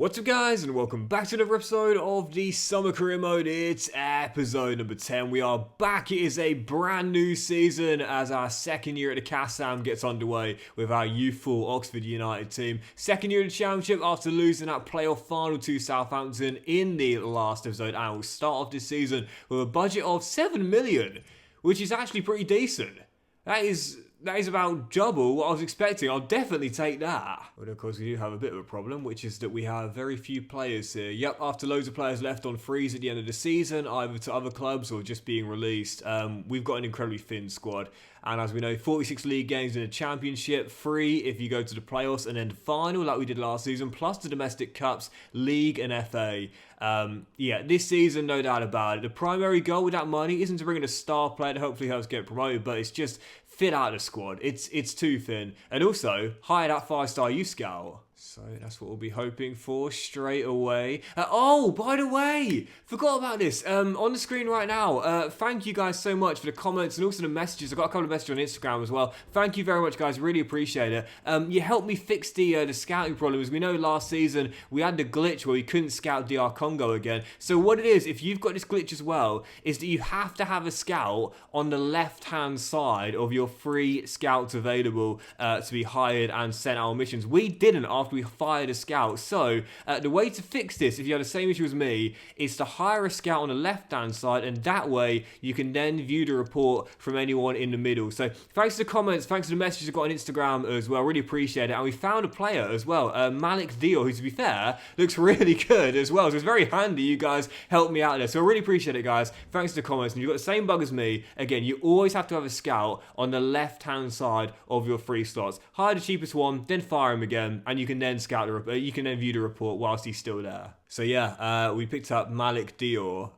What's up guys, and welcome back to another episode of the Summer Career Mode. It's episode number 10. We are back. It is a brand new season as our second year at the Kassam gets underway with our youthful Oxford United team. Second year in the Championship after losing that playoff final to Southampton in the last episode. And we'll start off this season with a budget of 7 million, which is actually pretty decent. That is about double what I was expecting. I'll definitely take that. But of course we do have a bit of a problem, which is that we have very few players here. Yep, after loads of players left on freeze at the end of the season, either to other clubs or just being released, we've got an incredibly thin squad. And as we know, 46 league games in the Championship, free if you go to the playoffs, and then the final like we did last season, plus the domestic cups, league and FA. This season, no doubt about it. The primary goal with that money isn't to bring in a star player to hopefully help us get promoted, but it's just fit out the squad. It's too thin. And also, hire that 5-star youth scout. So that's what we'll be hoping for straight away. Oh, by the way, forgot about this. On the screen right now, thank you guys so much for the comments and also the messages. I got a couple of messages on Instagram as well. Thank you very much, guys. Really appreciate it. You helped me fix the scouting problem. As we know, last season we had the glitch where we couldn't scout DR Congo again. So what it is, if you've got this glitch as well, is that you have to have a scout on the left-hand side of your free scouts available to be hired and sent out on missions. We didn't after we fired a scout. So the way to fix this, if you have the same issue as me, is to hire a scout on the left hand side, and that way you can then view the report from anyone in the middle. So thanks to the comments, thanks to the messages I got on Instagram as well, really appreciate it. And we found a player as well, Malik Dior, who to be fair looks really good as well, so it's very handy you guys helped me out there, so I really appreciate it guys. Thanks to the comments. And you've got the same bug as me, again, you always have to have a scout on the left hand side of your free slots. Hire the cheapest one, then fire him again, and you can then scout the report. You can then view the report whilst he's still there. So yeah, we picked up Malik Dior,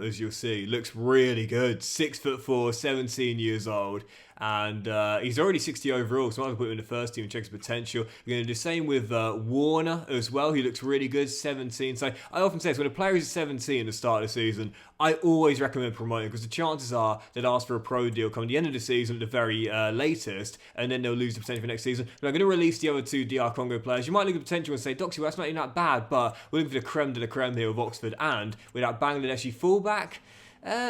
as you'll see. Looks really good. 6'4", 17 years old. And he's already 60 overall, so I might put him in the first team and check his potential. We're going to do the same with Warner as well. He looks really good, 17. So I often say this, when a player is 17 at the start of the season, I always recommend promoting, because the chances are they'll ask for a pro deal come the end of the season at the very latest, and then they'll lose the potential for next season. But I'm going to release the other two DR Congo players. You might look at the potential and say, Doxy, well, that's not even that bad, but we're looking for the creme de la creme here of Oxford, and with that Bangladeshi fullback,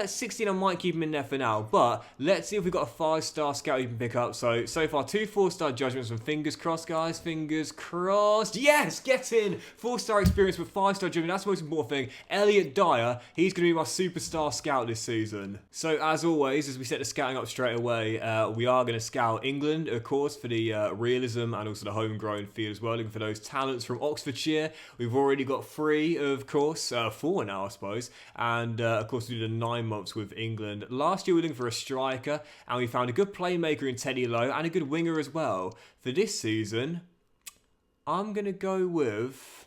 16, I might keep him in there for now, but let's see if we've got a 5-star scout you can pick up. So far, 2 4-star judgments, and fingers crossed, guys, fingers crossed. Yes, get in! 4-star experience with 5-star judgment, that's the most important thing. Elliot Dyer, he's going to be my superstar scout this season. So as always, as we set the scouting up straight away, we are going to scout England, of course, for the realism and also the homegrown feel as well, looking for those talents from Oxfordshire. We've already got 3, of course, 4 now, I suppose, and of course we did a 9 months with England. Last year we were looking for a striker, and we found a good playmaker in Teddy Lowe and a good winger as well. For this season, I'm going to go with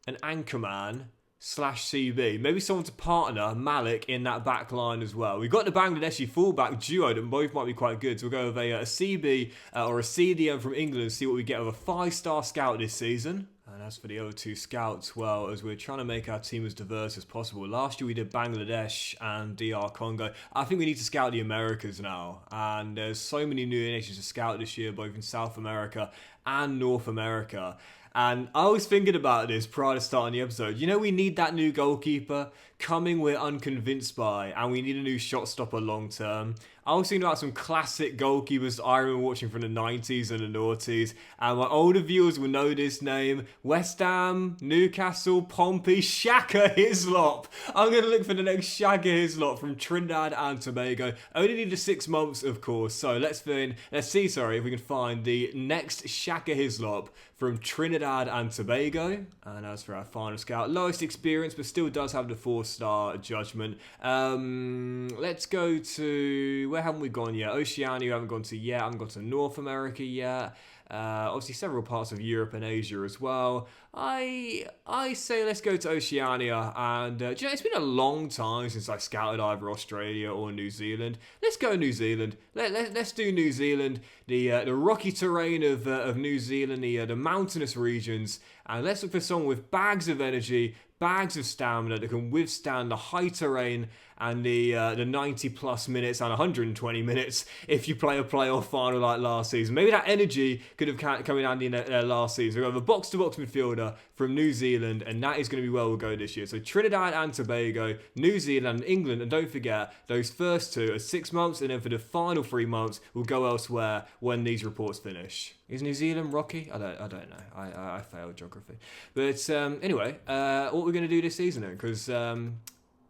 an anchorman / CB. Maybe someone to partner Malik in that back line as well. We've got the Bangladeshi fullback duo that both might be quite good, so we'll go with a CB or a CDM from England and see what we get with a 5-star scout this season. And as for the other 2 scouts, well, as we're trying to make our team as diverse as possible. Last year we did Bangladesh and DR Congo. I think we need to scout the Americas now. And there's so many new nations to scout this year, both in South America and North America. And I was thinking about this prior to starting the episode. You know, we need that new goalkeeper coming we're unconvinced by, and we need a new shot stopper long term. I was thinking about some classic goalkeepers I remember watching from the 90s and the noughties, and my older viewers will know this name: West Ham, Newcastle, Pompey, Shaka Hislop. I'm going to look for the next Shaka Hislop from Trinidad and Tobago. Only needed 6 months, of course, so let's see if we can find the next Shaka Hislop from Trinidad and Tobago. And as for our final scout, lowest experience, but still does have the 4-star judgment. Let's go to, where haven't we gone yet? Oceania we haven't gone to yet. I haven't gone to North America yet. Obviously several parts of Europe and Asia as well. I say let's go to Oceania, and do you know, it's been a long time since I scouted either Australia or New Zealand. Let's go New Zealand. Let's do New Zealand. The rocky terrain of New Zealand, the mountainous regions, And let's look for someone with bags of energy, bags of stamina that can withstand the high terrain and the 90 plus minutes and 120 minutes if you play a playoff final like last season. Maybe that energy could have come in handy in last season. We have a box-to-box midfielder from New Zealand, and that is going to be where we'll go this year. So Trinidad and Tobago, New Zealand and England, and don't forget, those first 2 are 6 months, and then for the final 3 months, we'll go elsewhere when these reports finish. Is New Zealand rocky? I don't know. I failed geography. But anyway, what we're going to do this season then, because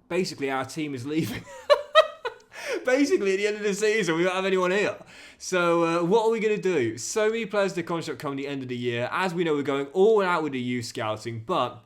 basically our team is leaving. Basically, at the end of the season, we don't have anyone here. So what are we going to do? So many players to contract come the end of the year. As we know, we're going all out with the youth scouting, but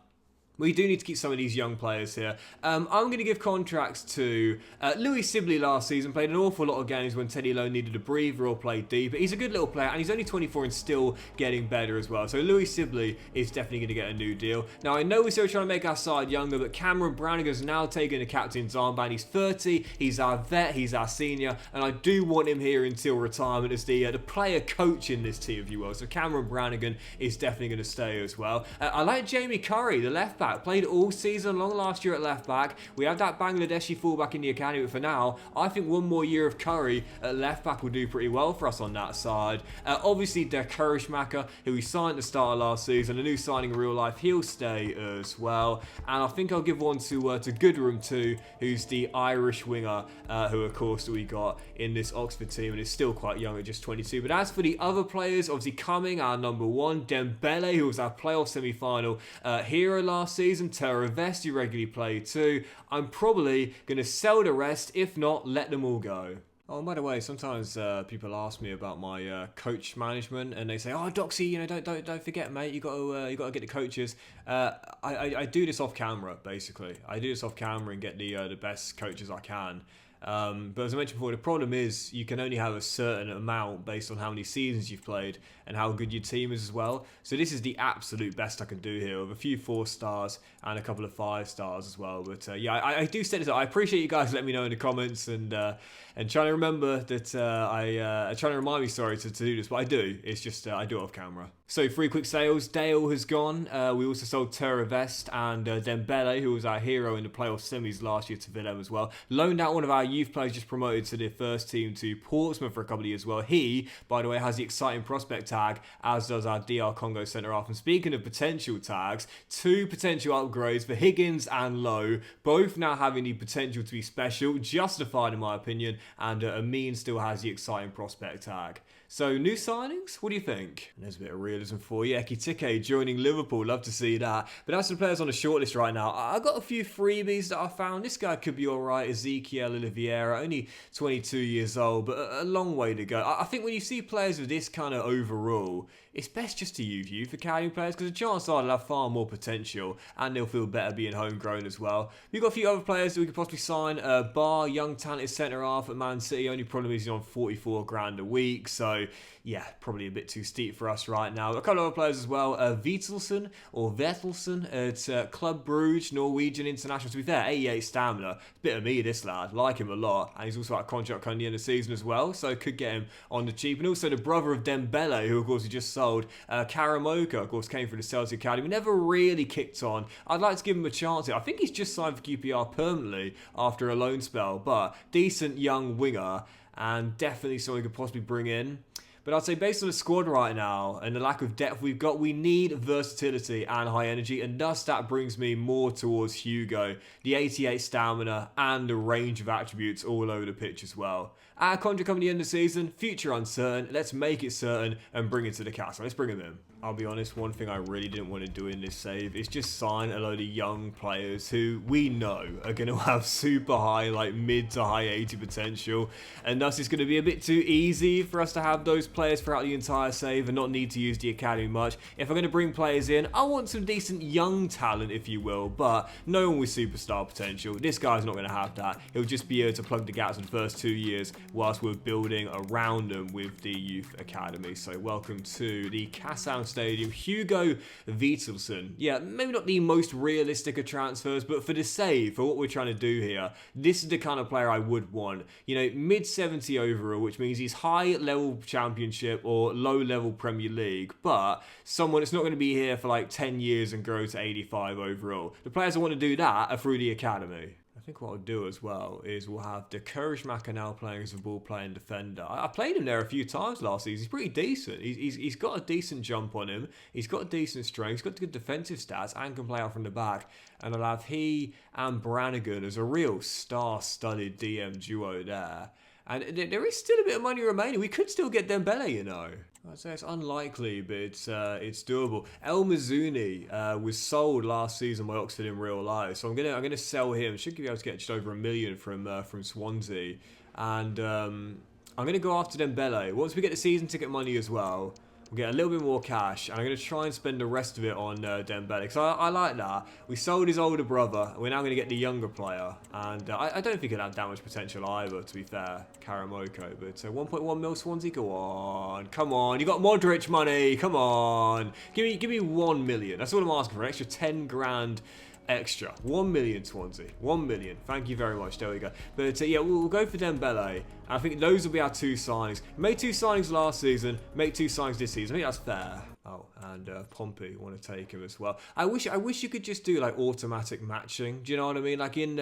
we do need to keep some of these young players here. I'm going to give contracts to Louis Sibley last season. Played an awful lot of games when Teddy Lowe needed a breather or played deep. But he's a good little player, and he's only 24 and still getting better as well. So Louis Sibley is definitely going to get a new deal. Now, I know we're still trying to make our side younger, but Cameron Brannigan's now taking the captain's armband. He's 30, he's our vet, he's our senior, and I do want him here until retirement as the player coach in this team, if you will. So Cameron Brannigan is definitely going to stay as well. I like Jamie Curry, the left back. Played all season long last year at left back. We have that Bangladeshi fullback in the academy, but for now, I think one more year of Curry at left back will do pretty well for us on that side. Obviously, Der Kurishmacher, who we signed at the start of last season, a new signing in real life, he'll stay as well. And I think I'll give one to Goodrum too, who's the Irish winger, who of course we got in this Oxford team and is still quite young at just 22. But as for the other players, obviously coming, our number 1, Dembele, who was our playoff semi-final hero last season. Terravest, you regularly play too. I'm probably going to sell the rest, if not, let them all go. Oh, and by the way, sometimes people ask me about my coach management, and they say, "Oh, Doxy, don't forget, mate. You got to get the coaches." I do this off camera, basically. I do this off camera and get the best coaches I can. But as I mentioned before, the problem is you can only have a certain amount based on how many seasons you've played and how good your team is as well. So this is the absolute best I can do here, with a few 4 stars and a couple of 5 stars as well. But yeah, I do set this up. I appreciate you guys letting me know in the comments and trying to remember that trying to remind me, sorry, to do this. But I do. It's just I do it off camera. So 3 quick sales. Dale has gone. We also sold Terravest and Dembele, who was our hero in the playoff semis last year, to Villem as well. Loaned out one of our youth players just promoted to the first team to Portsmouth for a couple of years as well. He, by the way, has the exciting prospect tag, as does our DR Congo centre half. And speaking of potential tags, 2 potential upgrades for Higgins and Lowe, both now having the potential to be special, justified in my opinion, and Amin still has the exciting prospect tag. So, new signings? What do you think? And there's a bit of realism for you. Ekitike joining Liverpool. Love to see that. But as for the players on the shortlist right now, I've got a few freebies that I found. This guy could be alright. Ezekiel Oliveira, only 22 years old, but a long way to go. I think when you see players with this kind of overall, it's best just to use youth academy players, because the chances are they'll have far more potential and they'll feel better being homegrown as well. We've got a few other players that we could possibly sign. Barr, young talented centre half at Man City. Only problem is he's on 44 grand a week, so yeah, probably a bit too steep for us right now. A couple of other players as well. Vetelsen at Club Brugge, Norwegian international. To be fair, 88 stamina. Bit of me, this lad. Like him a lot. And he's also out of contract coming the end of the season as well, so could get him on the cheap. And also the brother of Dembele, who of course we just sold. Karamoka, of course, came through the Celtic Academy. Never really kicked on. I'd like to give him a chance here. I think he's just signed for QPR permanently after a loan spell, but decent young winger and definitely someone we could possibly bring in. But I'd say based on the squad right now and the lack of depth we've got, we need versatility and high energy, and thus that brings me more towards Hugo. The 88 stamina and the range of attributes all over the pitch as well. Our contract coming the end of the season, future uncertain. Let's make it certain and bring it to the castle. Let's bring him in. I'll be honest, one thing I really didn't want to do in this save is just sign a load of young players who we know are going to have super high, like mid to high 80 potential, and thus it's going to be a bit too easy for us to have those players throughout the entire save and not need to use the academy much. If I'm going to bring players in, I want some decent young talent, if you will, but no one with superstar potential. This guy's not going to have that. He'll just be able to plug the gaps in the first 2 years whilst we're building around them with the youth academy. So welcome to the Kassam Stadium, Hugo Vietelsen. Yeah, maybe not the most realistic of transfers, but for the save, for what we're trying to do here, this is the kind of player I would want. You know, mid-70 overall, which means he's high-level championship or low-level Premier League, but someone that's not going to be here for like 10 years and grow to 85 overall. The players that want to do that are through the academy. I think what I'll do as well is we'll have the Courage Maka now playing as a ball-playing defender. I played him there a few times last season. He's pretty decent. He's got a decent jump on him. He's got decent strength. He's got good defensive stats and can play out from the back. And I'll have he and Brannigan as a real star-studded DM duo there. And there is still a bit of money remaining. We could still get Dembele, you know. I'd say it's unlikely, but it's doable. El Mazzuni was sold last season by Oxford in real life, so I'm gonna sell him. Should be able to get just over $1 million from Swansea, and I'm gonna go after Dembele. Once we get the season ticket money as well, we'll get a little bit more cash, and I'm going to try and spend the rest of it on Dembele, because I like that. We sold his older brother, we're now going to get the younger player, and I don't think he'll have that much potential either, to be fair, Karamoko, but 1.1 mil Swansea, go on, come on, you got Modric money, come on, give me 1 million, that's all I'm asking for, an extra 10 grand extra. 1 million Swansea. 1 million. Thank you very much. There we go. But yeah, we'll go for Dembele. I think those will be our 2 signings. Made 2 signings last season. Make 2 signings this season. I think that's fair. Oh, and Pompey want to take him as well. I wish you could just do like automatic matching. Do you know what I mean? Like in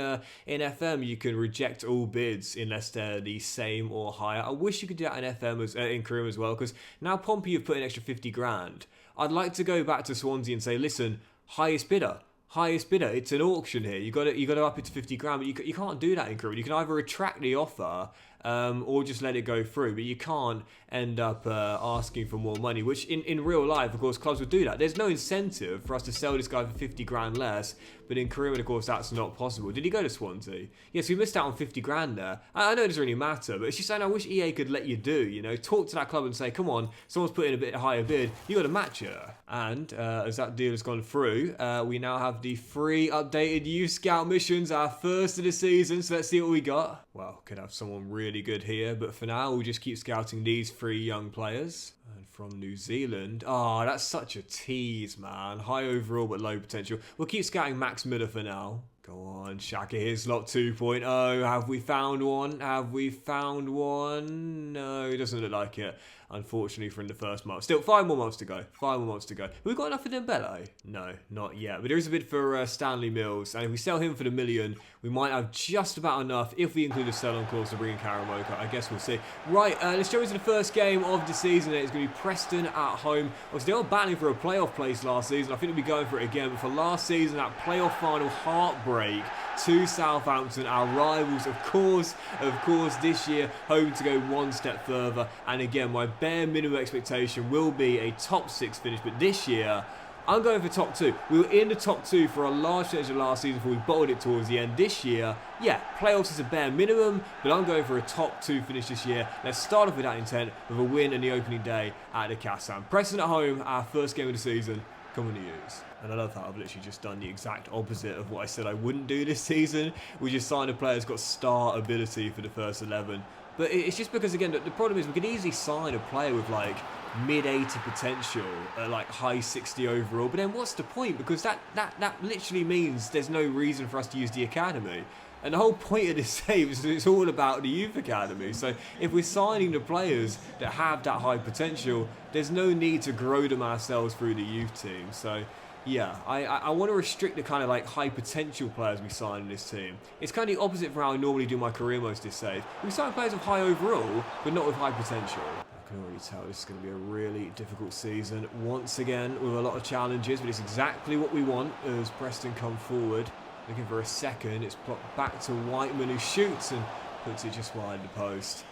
FM, you can reject all bids unless they're the same or higher. I wish you could do that in FM in Korea as well, because now Pompey have put in extra 50 grand. I'd like to go back to Swansea and say, listen, highest bidder. Highest bidder. It's an auction here. You got to up it to 50 grand, but you can't do that in Korea. You can either retract the offer or just let it go through, but you can't end up asking for more money, which in real life, of course, clubs would do that. There's no incentive for us to sell this guy for 50 grand less, but in Korea, of course, that's not possible. Did he go to Swansea? Yes, we missed out on 50 grand there. I know it doesn't really matter, but it's just saying I wish EA could let you do, you know, talk to that club and say, come on, someone's put in a bit higher bid, you got to match it. And as that deal has gone through, we now have the 3 updated youth scout missions, our first of the season, so let's see what we got. Well, could have someone really good here, but for now, we'll just keep scouting these 3 young players. And from New Zealand, that's such a tease, man. High overall, but low potential. We'll keep scouting Max Miller for now. Go on, Shaka Hislop 2.0. Have we found one? Have we found one? No, it doesn't look like it. Unfortunately, for in the first month. Still, 5 more months to go. 5 more months to go. Have we got enough for Dembele? No, not yet. But there is a bid for Stanley Mills. And if we sell him for the $1 million, we might have just about enough if we include a sell-on clause to bring in Karamoko. I guess we'll see. Right, let's jump into the first game of the season. It's going to be Preston at home. Obviously, they were battling for a playoff place last season. I think they'll be going for it again. But for last season, that playoff final heartbreak to Southampton, our rivals, of course, this year, hoping to go one step further. And again, my bare minimum expectation will be a top 6 finish, but this year, I'm going for top 2. We were in the top 2 for a large percentage of last season before we bottled it towards the end. This year, yeah, playoffs is a bare minimum, but I'm going for a top 2 finish this year. Let's start off with that intent with a win in the opening day at the Kassam. Preston at home, our first game of the season. Come on to use. And I love how I've literally just done the exact opposite of what I said I wouldn't do this season. We just signed a player who's got star ability for the first 11. But it's just because, again, the problem is we could easily sign a player with like mid-80 potential, like high 60 overall. But then what's the point? Because that literally means there's no reason for us to use the academy. And the whole point of this save is it's all about the youth academy. So if we're signing the players that have that high potential, there's no need to grow them ourselves through the youth team. So yeah, I want to restrict the kind of like high potential players we sign in this team. It's kind of the opposite from how I normally do my career modes this save. We sign players with high overall, but not with high potential. I can already tell this is going to be a really difficult season. Once again, with a lot of challenges, but it's exactly what we want as Preston come forward. Looking for a second, it's blocked back to Whiteman, who shoots and puts it just wide the post.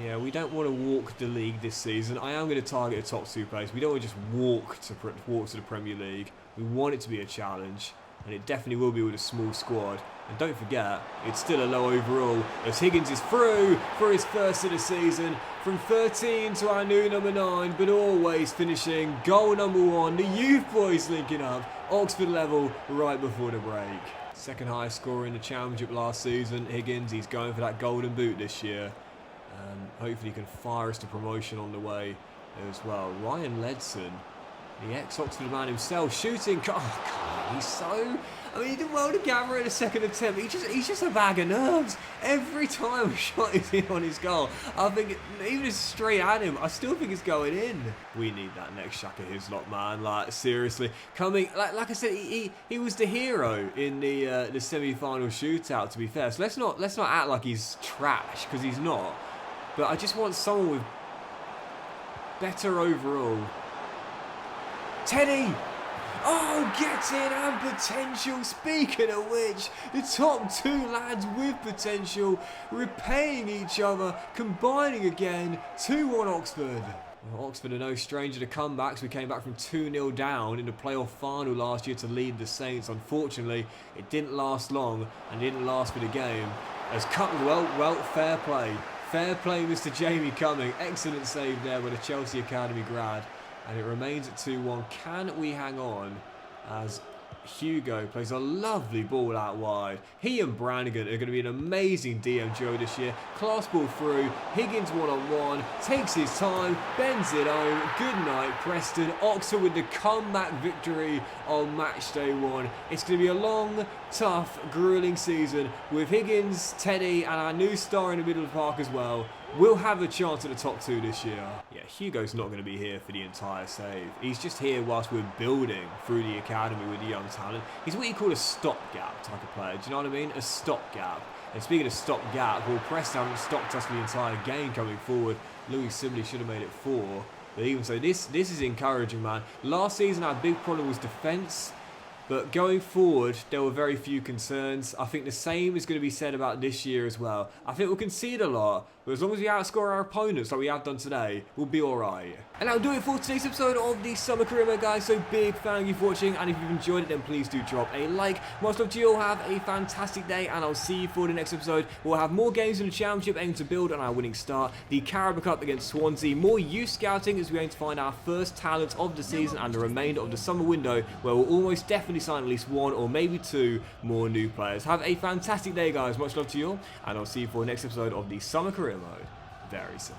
Yeah, we don't want to walk the league this season. I am going to target a top 2 place. We don't want to just walk to the Premier League. We want it to be a challenge, and it definitely will be with a small squad. And don't forget, it's still a low overall, as Higgins is through for his first of the season, from 13 to our new number 9, but always finishing goal number 1. The youth boys linking up, Oxford level, right before the break. Second highest scorer in the Championship last season, Higgins. He's going for that golden boot this year. Hopefully he can fire us to promotion on the way as well. Ryan Ledson, the ex-Oxford man himself, shooting. Oh, God, he's so... I mean, he did well to gather in a second attempt. He's just a bag of nerves. Every time a shot is in on his goal, I think, even if it's straight at him, I still think it's going in. We need that next Shaka Hislop, man. Like, seriously. Coming, like I said, he was the hero in the semi-final shootout, to be fair. So let's not act like he's trash, because he's not. But I just want someone with better overall. Teddy! Oh, get in and potential. Speaking of which, the top two lads with potential, repaying each other, combining again, 2-1 Oxford. Well, Oxford are no stranger to comebacks. We came back from 2-0 down in the playoff final last year to lead the Saints. Unfortunately, it didn't last long and didn't last for the game. As well, fair play. Fair play, Mr. Jamie Cumming. Excellent save there by the Chelsea Academy grad. And it remains at 2-1. Can we hang on as Hugo plays a lovely ball out wide? He and Brannigan are going to be an amazing DM duo this year. Class ball through. Higgins one-on-one. Takes his time. Bends it home. Good night, Preston. Oxford with the comeback victory on match day 1. It's going to be a long, tough, grueling season with Higgins, Teddy, and our new star in the middle of the park as well. We'll have a chance at the top 2 this year. Yeah, Hugo's not going to be here for the entire save. He's just here whilst we're building through the academy with the young talent. He's what you call a stopgap type of player. Do you know what I mean? A stopgap. And speaking of stopgap, well, Preston haven't stopped us for the entire game coming forward. Louis Sibley should have made it 4. But even so, this is encouraging, man. Last season, our big problem was defence. But going forward, there were very few concerns. I think the same is going to be said about this year as well. I think we'll concede a lot, but as long as we outscore our opponents like we have done today, we'll be alright. And that'll do it for today's episode of the Summer Career Mode, guys. So big thank you for watching, and if you've enjoyed it, then please do drop a like. Much love to you all. Have a fantastic day, and I'll see you for the next episode. We'll have more games in the Championship, aiming to build on our winning start. The Carabao Cup against Swansea. More youth scouting as we aim to find our first talents of the season and the remainder of the summer window, where we'll almost definitely sign at least 1 or maybe 2 more new players. Have a fantastic day, guys. Much love to you all, and I'll see you for the next episode of the Summer Career Mode very soon.